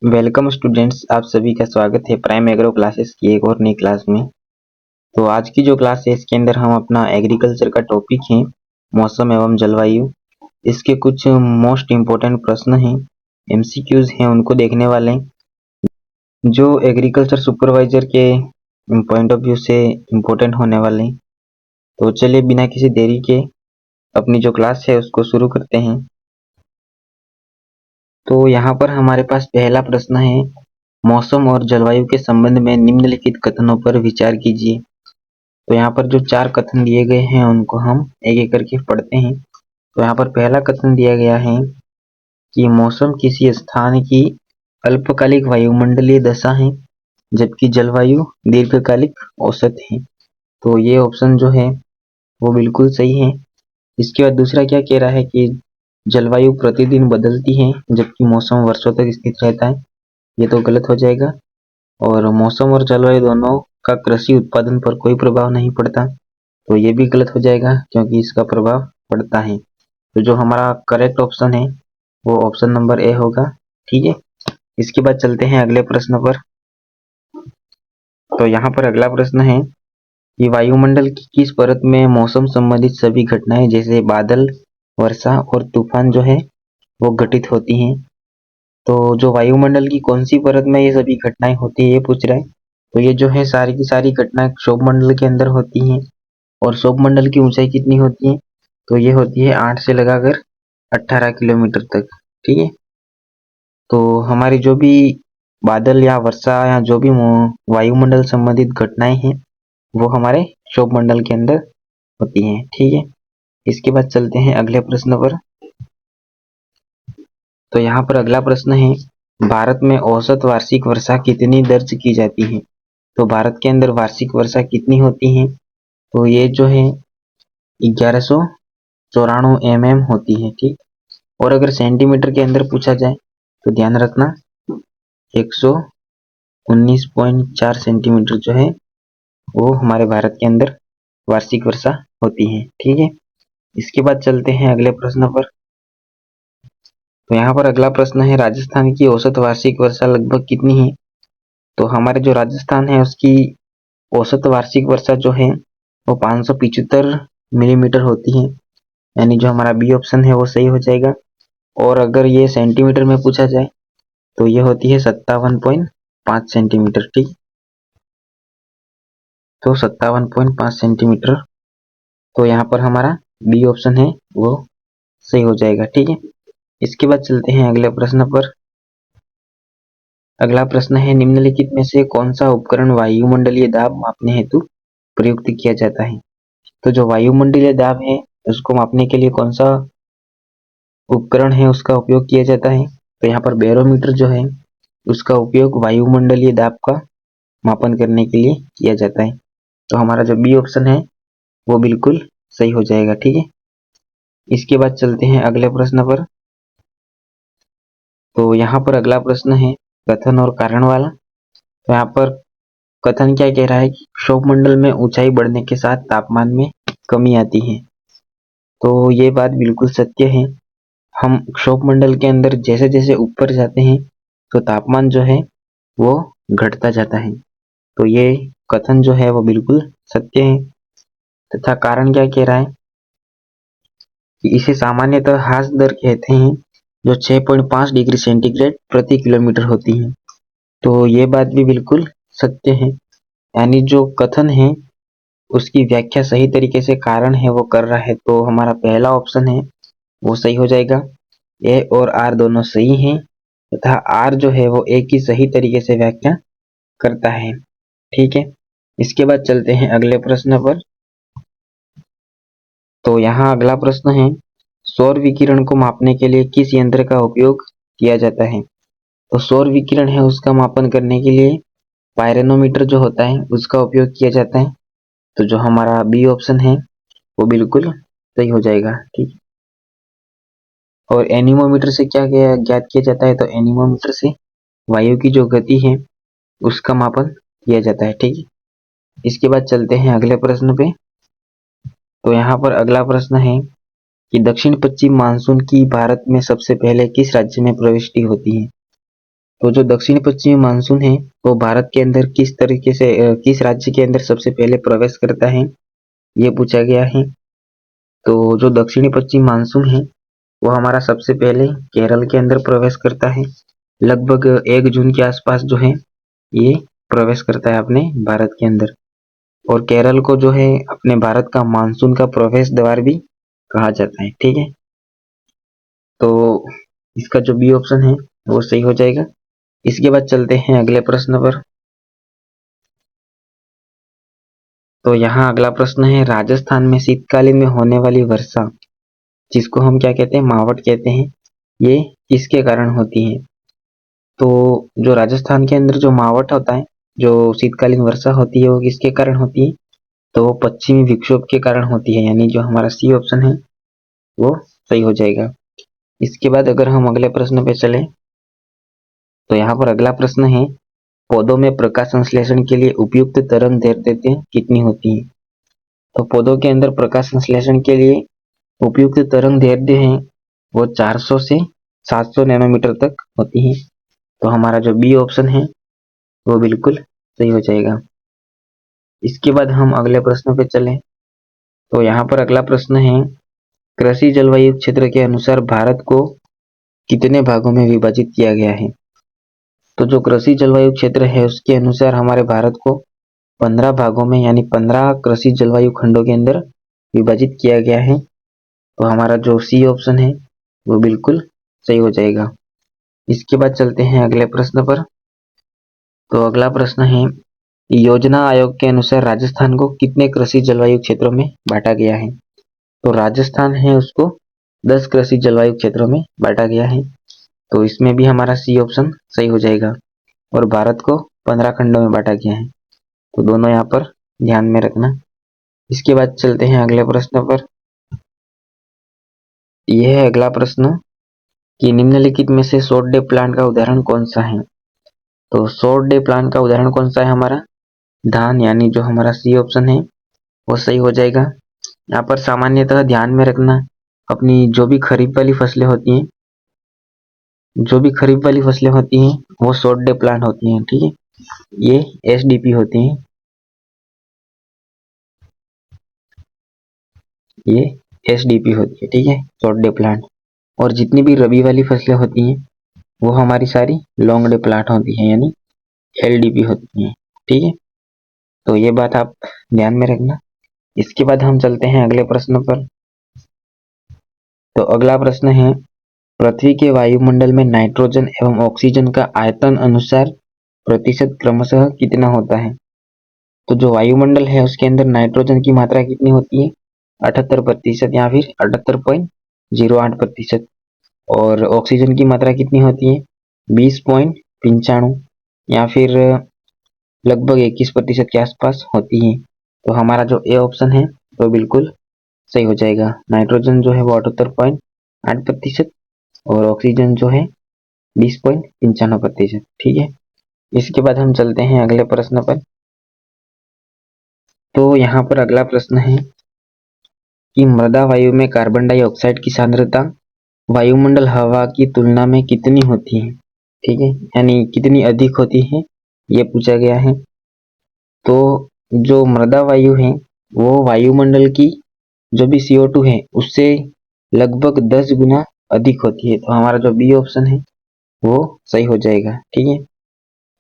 Welcome students, आप सभी का स्वागत है प्राइम एग्रो क्लासेस की एक और नई क्लास में। तो आज की जो क्लास है इसके अंदर हम अपना एग्रीकल्चर का टॉपिक है मौसम एवं जलवायु। इसके कुछ मोस्ट इम्पोर्टेंट प्रश्न हैं, एमसीक्यूज हैं, उनको देखने वाले हैं जो एग्रीकल्चर सुपरवाइजर के पॉइंट ऑफ व्यू से इम्पोर्टेंट होने वाले हैं। तो चलिए बिना किसी देरी के अपनी जो क्लास है उसको शुरू करते हैं। तो यहाँ पर हमारे पास पहला प्रश्न है, मौसम और जलवायु के संबंध में निम्नलिखित कथनों पर विचार कीजिए। तो यहाँ पर जो 4 कथन दिए गए हैं उनको हम एक एक करके पढ़ते हैं। तो यहाँ पर पहला कथन दिया गया है कि मौसम किसी स्थान की अल्पकालिक वायुमंडलीय दशा है, जबकि जलवायु दीर्घकालिक औसत है। तो ये ऑप्शन जो है वो बिल्कुल सही है। इसके बाद दूसरा क्या कह रहा है कि जलवायु प्रतिदिन बदलती है जबकि मौसम वर्षों तक स्थिर रहता है। ये तो गलत हो जाएगा। और मौसम और जलवायु दोनों का कृषि उत्पादन पर कोई प्रभाव नहीं पड़ता, तो ये भी गलत हो जाएगा क्योंकि इसका प्रभाव पड़ता है। तो जो हमारा करेक्ट ऑप्शन है वो ऑप्शन नंबर ए होगा। ठीक है, इसके बाद चलते हैं अगले प्रश्न पर। तो यहाँ पर अगला प्रश्न है कि वायुमंडल की किस परत में मौसम संबंधित सभी घटनाएं जैसे बादल, वर्षा और तूफान जो है वो घटित होती हैं। तो जो वायुमंडल की कौन सी परत में ये सभी घटनाएं होती है ये पूछ रहा है। तो ये जो है सारी की सारी घटनाएं क्षोभ मंडल के अंदर होती हैं। और क्षोभ मंडल की ऊंचाई कितनी होती है? तो ये होती है 8 से लगाकर 18 किलोमीटर तक। ठीक है, तो हमारी जो भी बादल या वर्षा या जो भी वायुमंडल संबंधित घटनाएं हैं वो हमारे क्षोभ मंडल के अंदर होती हैं। ठीक है, इसके बाद चलते हैं अगले प्रश्न पर। तो यहाँ पर अगला प्रश्न है, भारत में औसत वार्षिक वर्षा कितनी दर्ज की जाती है? तो भारत के अंदर वार्षिक वर्षा कितनी होती है? तो ये जो है 1194 mm होती है। ठीक, और अगर सेंटीमीटर के अंदर पूछा जाए तो ध्यान रखना 119.4 सेंटीमीटर जो है वो हमारे भारत के अंदर वार्षिक वर्षा होती है। ठीक है, इसके बाद चलते हैं अगले प्रश्न पर। तो यहाँ पर अगला प्रश्न है, राजस्थान की औसत वार्षिक वर्षा लगभग कितनी है? तो हमारे जो राजस्थान है उसकी औसत वार्षिक वर्षा जो है वो 575 मिलीमीटर होती है, यानी जो हमारा बी ऑप्शन है वो सही हो जाएगा। और अगर ये सेंटीमीटर में पूछा जाए तो ये होती है 57.5 सेंटीमीटर। ठीक, तो 57.5 सेंटीमीटर, तो यहाँ पर हमारा बी ऑप्शन है वो सही हो जाएगा। ठीक है, इसके बाद चलते हैं अगले प्रश्न पर। अगला प्रश्न है, निम्नलिखित में से कौन सा उपकरण वायुमंडलीय दाब मापने हेतु प्रयुक्त किया जाता है? तो जो वायुमंडलीय दाब है उसको मापने के लिए कौन सा उपकरण है उसका उपयोग किया जाता है? तो यहाँ पर बैरोमीटर जो है उसका उपयोग वायुमंडलीय दाब का मापन करने के लिए किया जाता है। तो हमारा जो बी ऑप्शन है वो बिल्कुल सही हो जाएगा। ठीक है, इसके बाद चलते हैं अगले प्रश्न पर। तो यहाँ पर अगला प्रश्न है कथन और कारण वाला। तो यहाँ पर कथन क्या कह रहा है कि क्षोभ मंडल में ऊंचाई बढ़ने के साथ तापमान में कमी आती है। तो ये बात बिल्कुल सत्य है। हम क्षोभ मंडल के अंदर जैसे जैसे ऊपर जाते हैं तो तापमान जो है वो घटता जाता है। तो ये कथन जो है वो बिल्कुल सत्य है। तथा कारण क्या कह रहा है कि इसे सामान्यतः ह्रास दर कहते हैं जो 6.5 डिग्री सेंटीग्रेड प्रति किलोमीटर होती है। तो ये बात भी बिल्कुल सत्य है, यानी जो कथन है उसकी व्याख्या सही तरीके से कारण है वो कर रहा है। तो हमारा पहला ऑप्शन है वो सही हो जाएगा। ए और आर दोनों सही हैं तथा आर जो है वो ए की सही तरीके से व्याख्या करता है। ठीक है, इसके बाद चलते हैं अगले प्रश्न पर। तो यहाँ अगला प्रश्न है, सौर विकिरण को मापने के लिए किस यंत्र का उपयोग किया जाता है? तो सौर विकिरण है उसका मापन करने के लिए पायरोनोमीटर जो होता है उसका उपयोग किया जाता है। तो जो हमारा बी ऑप्शन है वो बिल्कुल सही हो जाएगा। ठीक, और एनीमोमीटर से क्या ज्ञात किया जाता है? तो एनीमोमीटर से वायु की जो गति है उसका मापन किया जाता है। ठीक है, इसके बाद चलते हैं अगले प्रश्न पे। तो यहाँ पर अगला प्रश्न है कि दक्षिण पश्चिम मानसून की भारत में सबसे पहले किस राज्य में प्रविष्टि होती है? तो जो दक्षिण पश्चिमी मानसून है वो भारत के अंदर किस तरीके से किस राज्य के अंदर सबसे पहले प्रवेश करता है, ये पूछा गया है। तो जो दक्षिणी पश्चिमी मानसून है वो हमारा सबसे पहले केरल के अंदर प्रवेश करता है। लगभग 1 जून के आसपास जो है ये प्रवेश करता है अपने भारत के अंदर। और केरल को जो है अपने भारत का मानसून का प्रवेश द्वार भी कहा जाता है। ठीक है, तो इसका जो बी ऑप्शन है वो सही हो जाएगा। इसके बाद चलते हैं अगले प्रश्न पर। तो यहाँ अगला प्रश्न है, राजस्थान में शीतकालीन में होने वाली वर्षा, जिसको हम क्या कहते हैं, मावट कहते हैं, ये किसके कारण होती है। तो जो राजस्थान के अंदर जो मावट होता है, जो शीतकालीन वर्षा होती है, वो किसके कारण होती है, तो वो पश्चिमी विक्षोभ के कारण होती है, यानी जो हमारा सी ऑप्शन है वो सही हो जाएगा। इसके बाद अगर हम अगले प्रश्न पे चले, तो यहाँ पर अगला प्रश्न है, पौधों में प्रकाश संश्लेषण के लिए उपयुक्त तरंग दैर्ध्य कितनी होती है। तो पौधों के अंदर प्रकाश संश्लेषण के लिए उपयुक्त तरंग दैर्ध्य है वो 400 से 700 नैनोमीटर तक होती है। तो हमारा जो बी ऑप्शन है वो बिल्कुल सही हो जाएगा। इसके बाद हम अगले प्रश्न पे चलें, तो यहाँ पर अगला प्रश्न है, कृषि जलवायु क्षेत्र के अनुसार भारत को कितने भागों में विभाजित किया गया है। तो जो कृषि जलवायु क्षेत्र है उसके अनुसार हमारे भारत को 15 भागों में यानी 15 कृषि जलवायु खंडों के अंदर विभाजित किया गया है। तो हमारा जो सी ऑप्शन है वो बिल्कुल सही हो जाएगा। इसके बाद चलते हैं अगले प्रश्न पर। तो अगला प्रश्न है, योजना आयोग के अनुसार राजस्थान को कितने कृषि जलवायु क्षेत्रों में बांटा गया है। तो राजस्थान है उसको 10 कृषि जलवायु क्षेत्रों में बांटा गया है। तो इसमें भी हमारा सी ऑप्शन सही हो जाएगा। और भारत को 15 खंडों में बांटा गया है, तो दोनों यहाँ पर ध्यान में रखना। इसके बाद चलते हैं अगले प्रश्न पर। यह है अगला प्रश्न कि निम्नलिखित में से शॉर्ट डे प्लांट का उदाहरण कौन सा है। तो शॉर्ट डे प्लांट का उदाहरण कौन सा है हमारा, धान, यानी जो हमारा सी ऑप्शन है वो सही हो जाएगा। यहाँ पर सामान्यतः ध्यान में रखना, अपनी जो भी खरीफ वाली फसलें होती हैं, वो शॉर्ट डे प्लांट होती हैं। ठीक है, ये एसडीपी होती हैं, ये एसडीपी होती है। ठीक है, शॉर्ट डे प्लांट। और जितनी भी रबी वाली फसलें होती हैं वो हमारी सारी लॉन्ग डे प्लांट होती हैं, यानी एलडीपी होती हैं। ठीक है, तो ये बात आप ध्यान में रखना। इसके बाद हम चलते हैं अगले प्रश्न पर। तो अगला प्रश्न है, पृथ्वी के वायुमंडल में नाइट्रोजन एवं ऑक्सीजन का आयतन अनुसार प्रतिशत क्रमशः कितना होता है। तो जो वायुमंडल है उसके अंदर नाइट्रोजन की मात्रा कितनी होती है, 78% या फिर 78.08%। और ऑक्सीजन की मात्रा कितनी होती है, 20.95 या फिर लगभग 21% के आसपास होती है। तो हमारा जो ए ऑप्शन है वो बिल्कुल सही हो जाएगा। नाइट्रोजन जो है वो 78.8% और ऑक्सीजन जो है 20.95%। ठीक है, इसके बाद हम चलते हैं अगले प्रश्न पर। तो यहाँ पर अगला प्रश्न है कि मृदा वायु में कार्बन डाइऑक्साइड की सांद्रता वायुमंडल हवा की तुलना में कितनी होती है। ठीक है, यानी कितनी अधिक होती है, ये पूछा गया है। तो जो मृदा वायु है वो वायुमंडल की जो भी CO2 है उससे लगभग 10 गुना अधिक होती है। तो हमारा जो बी ऑप्शन है वो सही हो जाएगा। ठीक है,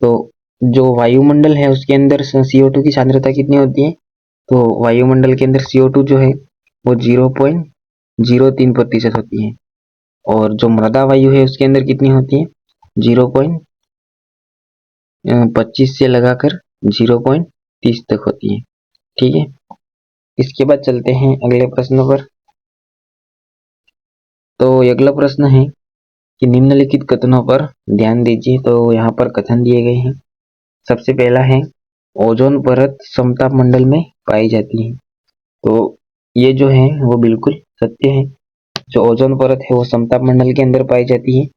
तो जो वायुमंडल है उसके अंदर CO2 की सांद्रता कितनी होती है, तो वायुमंडल के अंदर CO2 जो है वो 0.03% होती है। और जो मृदा वायु है उसके अंदर कितनी होती है, 0.25 से लगाकर 0.30 तक होती है। ठीक है, इसके बाद चलते हैं अगले प्रश्न पर। तो अगला प्रश्न है कि निम्नलिखित कथनों पर ध्यान दीजिए। तो यहाँ पर कथन दिए गए हैं। सबसे पहला है, ओजोन परत समताप मंडल में पाई जाती है। तो ये जो है वो बिल्कुल सत्य है। जो ओजोन परत है वो समताप मंडल के अंदर पाई जाती है,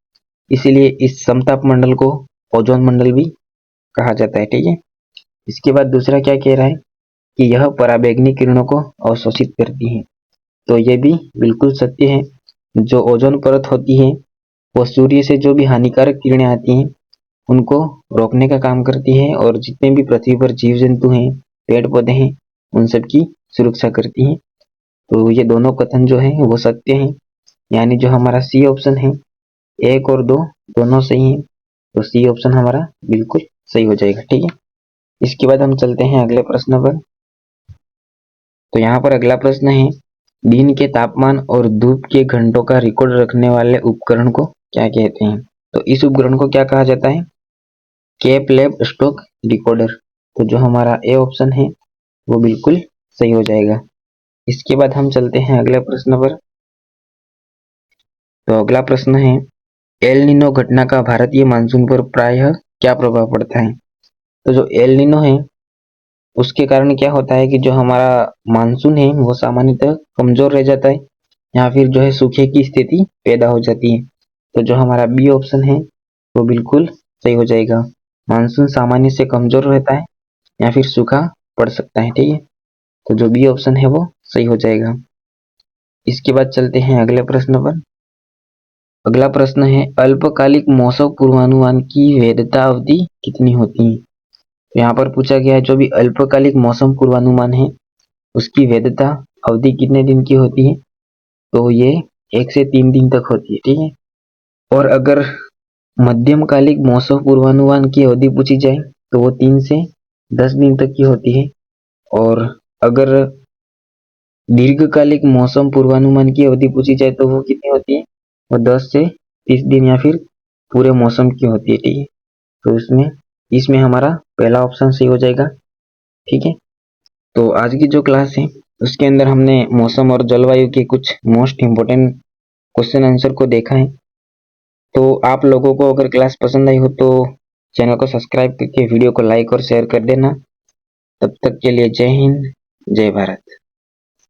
इसीलिए इस समताप मंडल को ओजोन मंडल भी कहा जाता है। ठीक है, इसके बाद दूसरा क्या कह रहा है कि यह पराबैंगनी किरणों को अवशोषित करती है। तो ये भी बिल्कुल सत्य है। जो ओजोन परत होती है वो सूर्य से जो भी हानिकारक किरणें आती हैं उनको रोकने का काम करती है और जितने भी पृथ्वी पर जीव जंतु हैं, पेड़ पौधे हैं, उन सब की सुरक्षा करती है। तो ये दोनों कथन जो है वो सत्य हैं, यानी जो हमारा सी ऑप्शन है, 1 और 2 दोनों सही है। तो सी ऑप्शन हमारा बिल्कुल सही हो जाएगा। ठीक है, इसके बाद हम चलते हैं अगले प्रश्न पर। तो यहाँ पर अगला प्रश्न है, दिन के तापमान और धूप के घंटों का रिकॉर्ड रखने वाले उपकरण को क्या कहते हैं? तो इस उपकरण को क्या कहा जाता है? Cap-lab stock recorder. तो जो हमारा ए ऑप्शन है वो बिल्कुल सही हो जाएगा। इसके बाद हम चलते हैं अगले प्रश्न पर। तो अगला प्रश्न है, एल नीनो घटना का भारतीय मानसून पर प्रायः क्या प्रभाव पड़ता है? तो जो एल नीनो है उसके कारण क्या होता है कि जो हमारा मानसून है वो सामान्यतः कमजोर रह जाता है या फिर जो है सूखे की स्थिति पैदा हो जाती है। तो जो हमारा बी ऑप्शन है वो बिल्कुल सही हो जाएगा। मानसून सामान्य से कमजोर रहता है या फिर सूखा पड़ सकता है। ठीक है, तो जो बी ऑप्शन है वो सही हो जाएगा। इसके बाद चलते हैं अगले प्रश्न पर। अगला प्रश्न है, अल्पकालिक मौसम पूर्वानुमान की वैधता अवधि कितनी होती है? तो यहाँ पर पूछा गया है जो भी अल्पकालिक मौसम पूर्वानुमान है उसकी वैधता अवधि कितने दिन की होती है? तो ये 1 से 3 दिन तक होती है। ठीक है, और अगर मध्यमकालिक मौसम पूर्वानुमान की अवधि पूछी जाए तो वो 3 से 10 दिन तक की होती है। और अगर दीर्घकालिक मौसम पूर्वानुमान की अवधि पूछी जाए तो वो कितनी होती है? वो 10 से 30 दिन या फिर पूरे मौसम की होती है। ठीक है, तो इसमें हमारा पहला ऑप्शन सही हो जाएगा। ठीक है, तो आज की जो क्लास है उसके अंदर हमने मौसम और जलवायु के कुछ मोस्ट इम्पोर्टेंट क्वेश्चन आंसर को देखा है। तो आप लोगों को अगर क्लास पसंद आई हो तो चैनल को सब्सक्राइब करके वीडियो को लाइक और शेयर कर देना। तब तक के लिए जय हिंद, जय भारत।